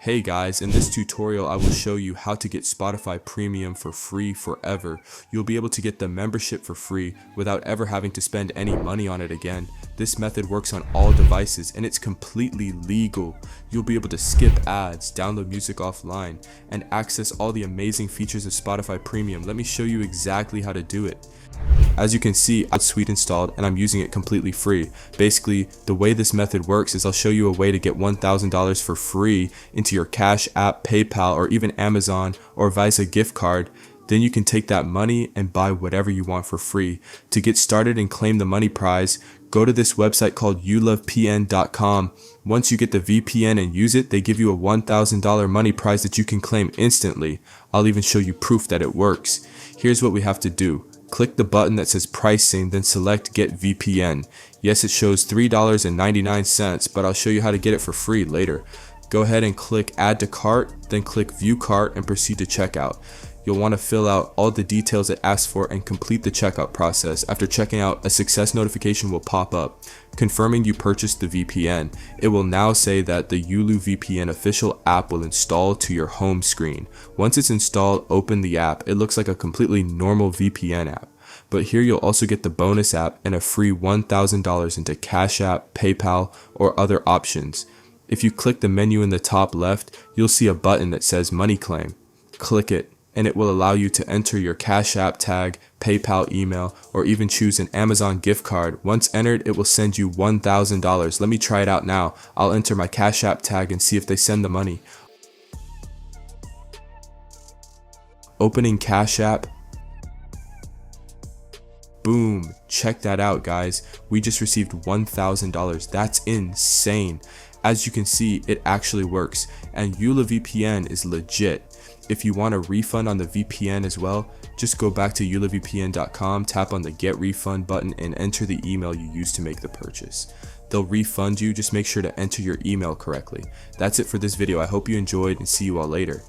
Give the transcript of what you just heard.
Hey guys, in this tutorial I will show you how to get Spotify Premium for free forever. You'll be able to get the membership for free without ever having to spend any money on it again. This method works on all devices and it's completely legal. You'll be able to skip ads, download music offline, and access all the amazing features of Spotify Premium. Let me show you exactly how to do it. As you can see, I have Suite installed and I'm using it completely free. Basically, the way this method works is I'll show you a way to get $1,000 for free into your Cash App, PayPal, or even Amazon or Visa gift card. Then you can take that money and buy whatever you want for free. To get started and claim the money prize, go to this website called youlovepn.com. Once you get the VPN and use it, they give you a $1,000 money prize that you can claim instantly. I'll even show you proof that it works. Here's what we have to do. Click the button that says pricing, then select get VPN. Yes, it shows $3.99, but I'll show you how to get it for free later. Go ahead and click add to cart, then click view cart and proceed to checkout. You'll want to fill out all the details it asks for and complete the checkout process. After checking out, a success notification will pop up, confirming you purchased the VPN. It will now say that the Youlou VPN official app will install to your home screen. Once it's installed, open the app. It looks like a completely normal VPN app. But here you'll also get the bonus app and a free $1,000 into Cash App, PayPal, or other options. If you click the menu in the top left, you'll see a button that says Money Claim. Click it, and it will allow you to enter your Cash App tag, PayPal email, or even choose an Amazon gift card. Once entered, it will send you $1,000. Let me try it out now. I'll enter my Cash App tag and see if they send the money. Opening Cash App. Boom, check that out guys. We just received $1,000. That's insane. As you can see, it actually works, and Youlou VPN is legit. If you want a refund on the VPN as well, just go back to youlovepn.com, tap on the get refund button and enter the email you used to make the purchase. They'll refund you, just make sure to enter your email correctly. That's it for this video. I hope you enjoyed and see you all later.